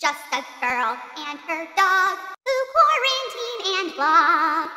Just a girl and her dog who quarantine and vlog.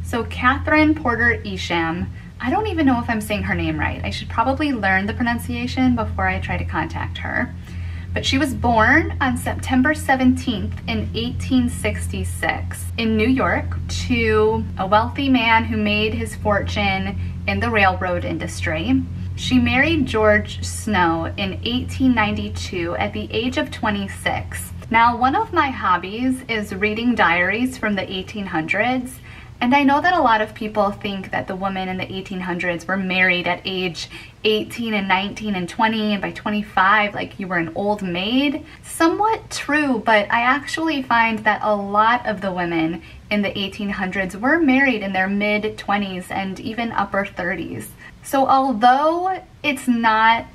So Katherine Isham, I don't even know if I'm saying her name right. I should probably learn the pronunciation before I try to contact her. But she was born on September 17th in 1866 in New York to a wealthy man who made his fortune in the railroad industry. She married George Snow in 1892 at the age of 26. Now, one of my hobbies is reading diaries from the 1800s. And I know that a lot of people think that the women in the 1800s were married at age 18 and 19 and 20, and by 25, like you were an old maid. Somewhat true, but I actually find that a lot of the women in the 1800s were married in their mid-20s and even upper 30s. So although it's not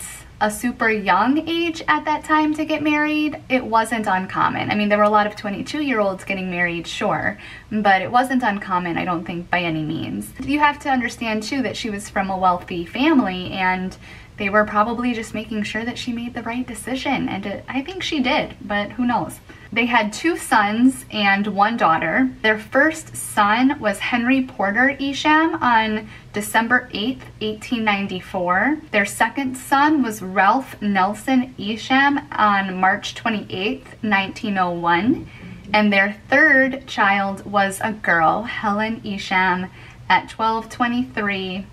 a super young age at that time to get married, it wasn't uncommon. I mean, there were a lot of 22-year-olds getting married, sure, but it wasn't uncommon, I don't think, by any means. You have to understand, too, that she was from a wealthy family, and they were probably just making sure that she made the right decision, and I think she did, but who knows. They had 2 sons and 1 daughter. Their first son was Henry Porter Isham on December 8th, 1894. Their second son was Ralph Nelson Isham on March 28th, 1901. And their third child was a girl, Helen Isham, at 1223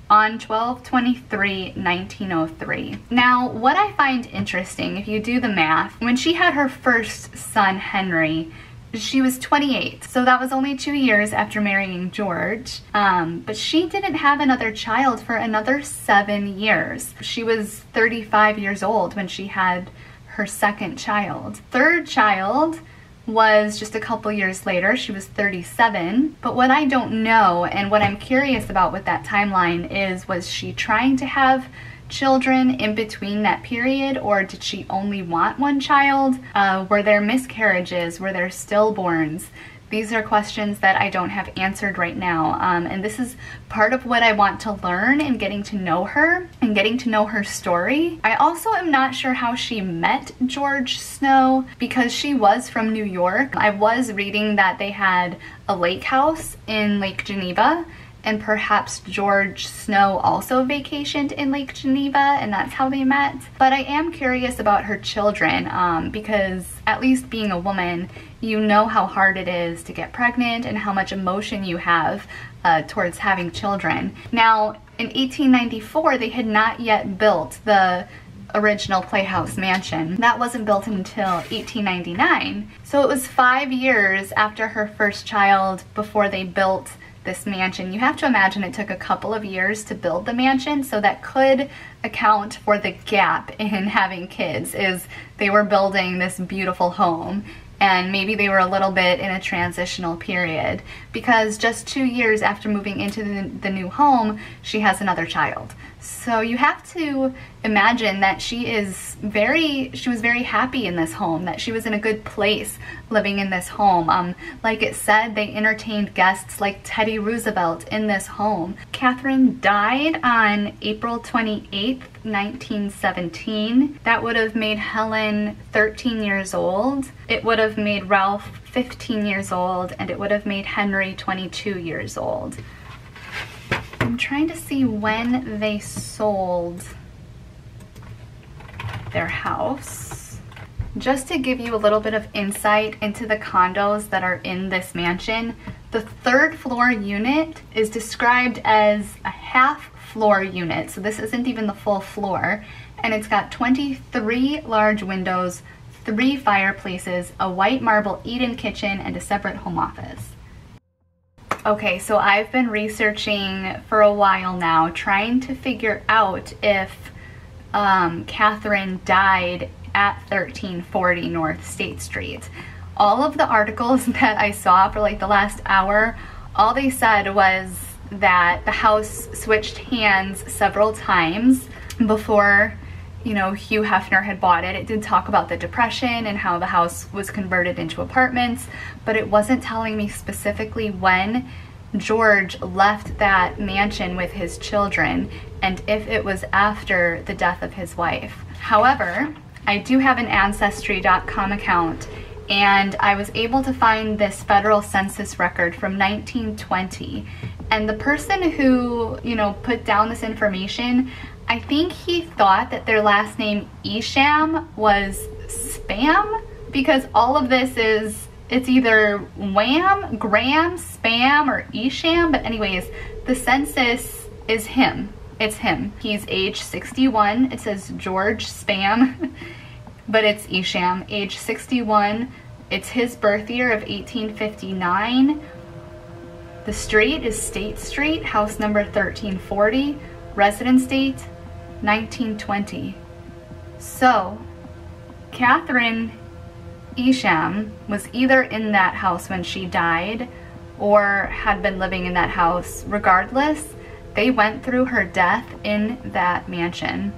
on 12/23/1903. Now, what I find interesting, if you do the math, when she had her first son, Henry, she was 28. So that was only 2 years after marrying George. But she didn't have another child for another 7 years. She was 35 years old when she had her second child. Third child was just a couple years later. She was 37. But what I don't know, and what I'm curious about with that timeline is, was she trying to have children in between that period, or did she only want 1 child? Were there miscarriages? Were there stillborns? These are questions that I don't have answered right now, and this is part of what I want to learn in getting to know her and getting to know her story. I also am not sure how she met George Snow, because she was from New York. I was reading that they had a lake house in Lake Geneva, and perhaps George Snow also vacationed in Lake Geneva, and that's how they met. But I am curious about her children, because at least being a woman, you know how hard it is to get pregnant and how much emotion you have towards having children. Now, in 1894, they had not yet built the original Playhouse Mansion. That wasn't built until 1899. So it was 5 years after her first child before they built this mansion. You have to imagine it took a couple of years to build the mansion, so that could account for the gap in having kids, is they were building this beautiful home and maybe they were a little bit in a transitional period, because just 2 years after moving into the new home, she has another child. So you have to imagine that she was very happy in this home, that she was in a good place living in this home. Like it said, they entertained guests like Teddy Roosevelt in this home. Katherine died on April 28th, 1917. That would have made Helen 13 years old. It would have made Ralph 15 years old, and it would have made Henry 22 years old. I'm trying to see when they sold their house. Just to give you a little bit of insight into the condos that are in this mansion, the 3rd floor unit is described as a half-floor unit, so this isn't even the full floor, and it's got 23 large windows, 3 fireplaces, a white marble eat-in kitchen, and a separate home office. Okay, so I've been researching for a while now, trying to figure out if Katherine died at 1340 North State Street. All of the articles that I saw for like the last hour, all they said was that the house switched hands several times before, you know, Hugh Hefner had bought it. It did talk about the Depression and how the house was converted into apartments, but it wasn't telling me specifically when George left that mansion with his children, and if it was after the death of his wife. However, I do have an Ancestry.com account, and I was able to find this federal census record from 1920. And the person who, you know, put down this information, I think he thought that their last name Isham was spam, because all of this is, it's either wham, gram, spam, or Isham. But anyways, the census is him. It's him. He's age 61. It says George Spam, but it's Isham, age 61. It's his birth year of 1859. The street is State Street, house number 1340, residence date 1920. So, Katherine Isham was either in that house when she died or had been living in that house. Regardless, they went through her death in that mansion.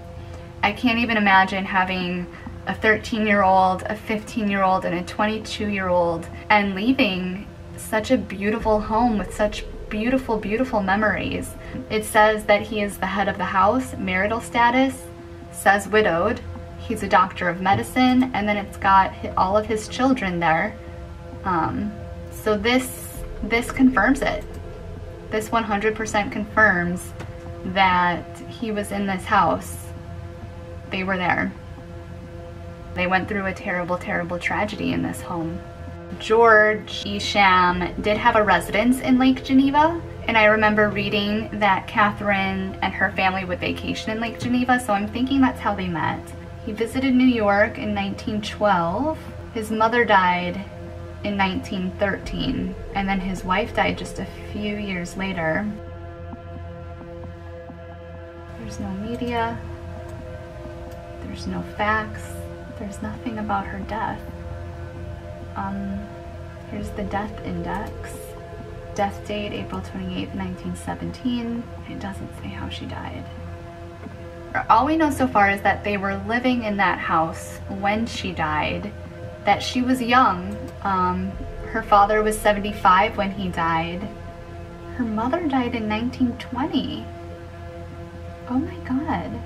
I can't even imagine having a 13-year-old, a 15-year-old, and a 22-year-old and leaving such a beautiful home with such beautiful, beautiful memories. It says that he is the head of the house, marital status, says widowed. He's a doctor of medicine, and then it's got all of his children there. So this confirms it. This 100% confirms that he was in this house. They were there. They went through a terrible, terrible tragedy in this home. George Isham did have a residence in Lake Geneva, and I remember reading that Katherine and her family would vacation in Lake Geneva, so I'm thinking that's how they met. He visited New York in 1912. His mother died in 1913, and then his wife died just a few years later. There's no media, there's no facts, there's nothing about her death. Here's the death index. Death date, April 28th, 1917. It doesn't say how she died. All we know so far is that they were living in that house when she died, that she was young. Her father was 75 when he died. Her mother died in 1920. Oh my God.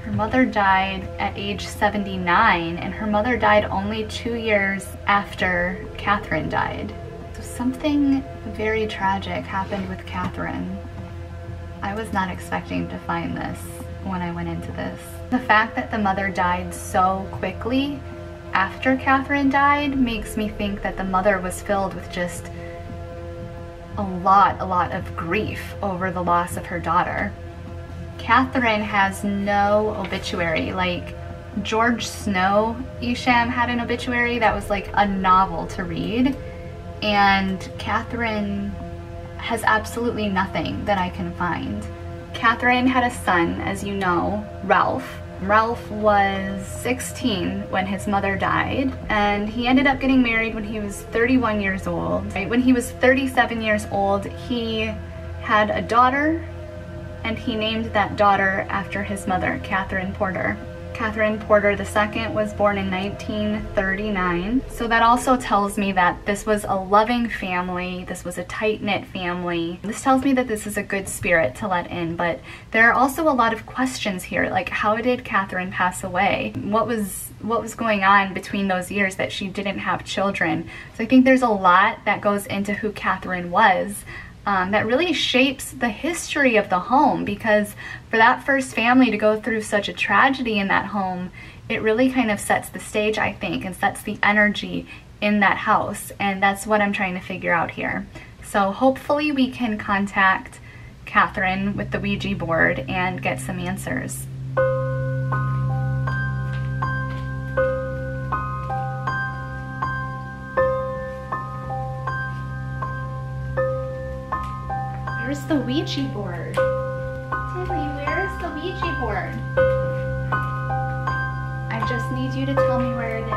Her mother died at age 79, and her mother died only 2 years after Katherine died. So something very tragic happened with Katherine. I was not expecting to find this when I went into this. The fact that the mother died so quickly after Katherine died makes me think that the mother was filled with just a lot of grief over the loss of her daughter. Katherine has no obituary. Like, George Snow Isham had an obituary that was like a novel to read, and Katherine has absolutely nothing that I can find. Katherine had a son, as you know, Ralph. Ralph was 16 when his mother died, and he ended up getting married when he was 31 years old. When he was 37 years old, he had a daughter, and he named that daughter after his mother, Katherine Porter. Katherine Porter II was born in 1939. So that also tells me that this was a loving family, this was a tight-knit family. This tells me that this is a good spirit to let in, but there are also a lot of questions here, like how did Katherine pass away? What was going on between those years that she didn't have children? So I think there's a lot that goes into who Katherine was. That really shapes the history of the home, because for that first family to go through such a tragedy in that home, it really kind of sets the stage, I think, and sets the energy in that house, and that's what I'm trying to figure out here. So hopefully we can contact Katherine with the Ouija board and get some answers. Where's the Ouija board? Tilly, where's the Ouija board? I just need you to tell me where it is.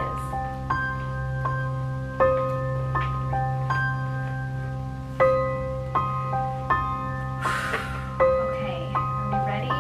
Okay, are we ready?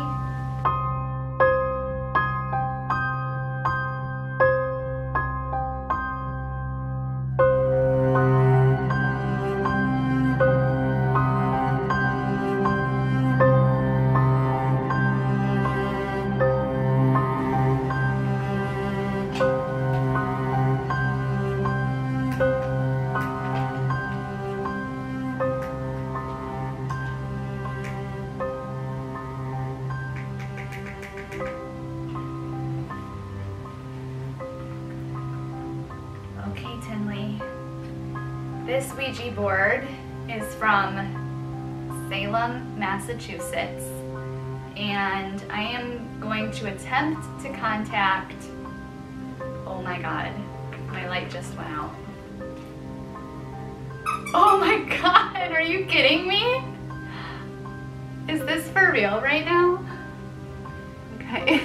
This Ouija board is from Salem, Massachusetts, and I am going to attempt to contact, oh my god, my light just went out. Oh my god, are you kidding me? Is this for real right now? Okay.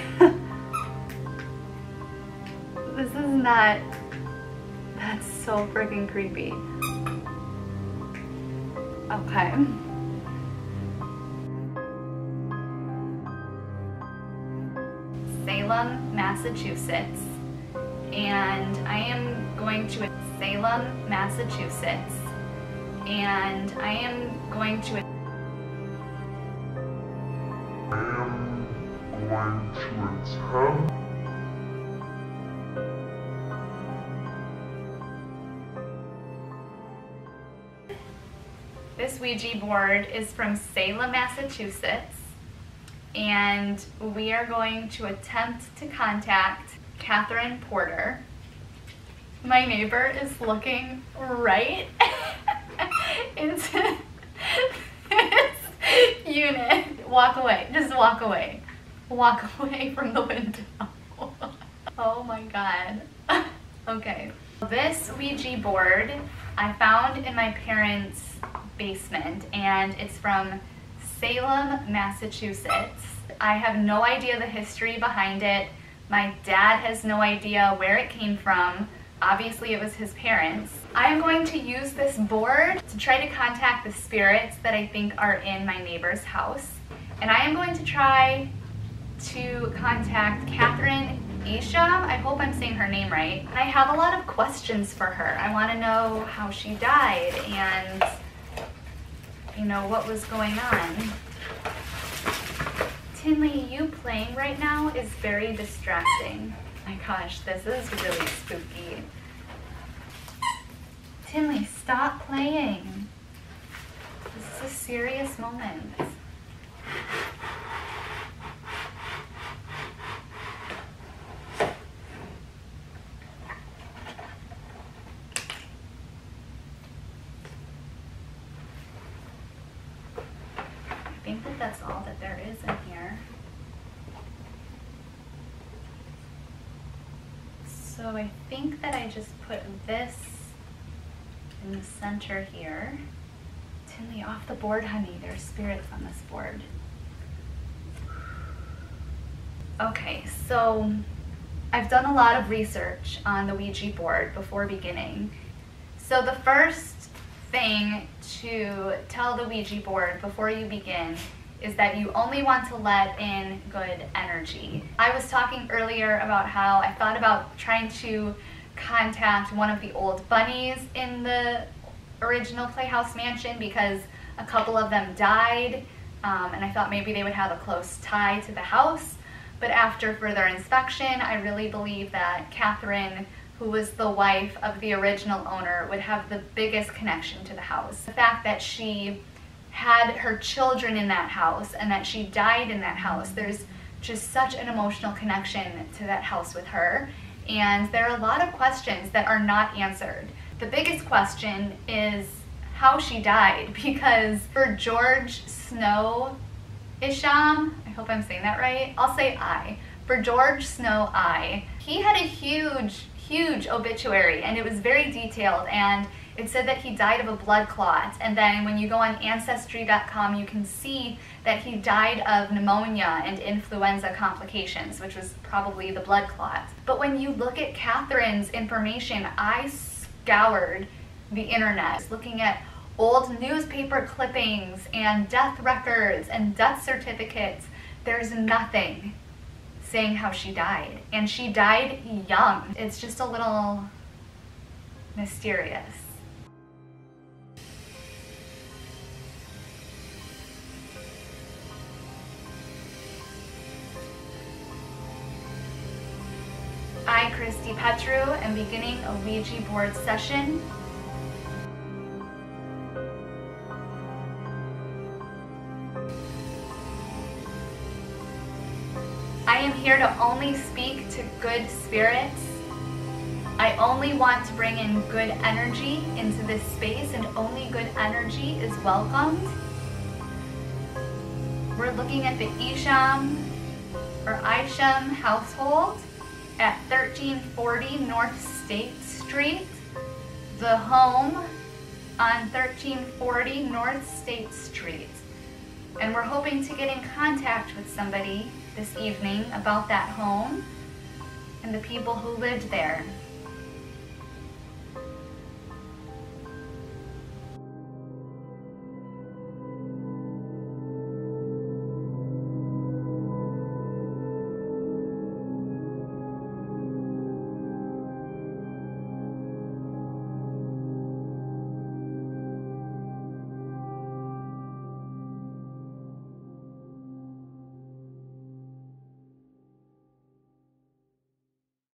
This is not, that's so freaking creepy. Okay. Salem, Massachusetts, and I am going to Salem, Massachusetts, and I am going to attempt This Ouija board is from Salem, Massachusetts, and we are going to attempt to contact Katherine Porter. My neighbor is looking right into this unit. Walk away, just walk away. Walk away from the window. Oh my god. Okay. This Ouija board I found in my parents' basement, and it's from Salem, Massachusetts. I have no idea the history behind it. My dad has no idea where it came from. Obviously it was his parents. I am going to use this board to try to contact the spirits that I think are in my neighbor's house. And I am going to try to contact Katherine Isham. I hope I'm saying her name right. And I have a lot of questions for her. I want to know how she died and, you know, what was going on. Tinley, you playing right now is very distracting. My gosh, this is really spooky. Tinley, stop playing. This is a serious moment. I think that that's all that there is in here. So I think that I just put this in the center here. Tinley, off the board, honey. There's spirits on this board. Okay, so I've done a lot of research on the Ouija board before beginning. So the first thing to tell the Ouija board before you begin is that you only want to let in good energy. I was talking earlier about how I thought about trying to contact one of the old bunnies in the original Playhouse Mansion because a couple of them died, and I thought maybe they would have a close tie to the house. But after further inspection, I really believe that Katherine, who was the wife of the original owner, would have the biggest connection to the house. The fact that she had her children in that house and that she died in that house, there's just such an emotional connection to that house with her. And there are a lot of questions that are not answered. The biggest question is how she died, because for George Snow Isham, I hope I'm saying that right, I'll say I. For George Snow I, he had a huge obituary, and it was very detailed, and it said that he died of a blood clot. And then when you go on Ancestry.com, you can see that he died of pneumonia and influenza complications, which was probably the blood clot. But when you look at Katherine's information, I scoured the internet looking at old newspaper clippings and death records and death certificates. There's nothing saying how she died, and she died young. It's just a little mysterious. I, Christy Petru, am beginning a Ouija board session. I am here to only speak to good spirits. I only want to bring in good energy into this space, and only good energy is welcomed. We're looking at the Isham household at 1340 North State Street. The home on 1340 North State Street. And we're hoping to get in contact with somebody this evening about that home and the people who lived there.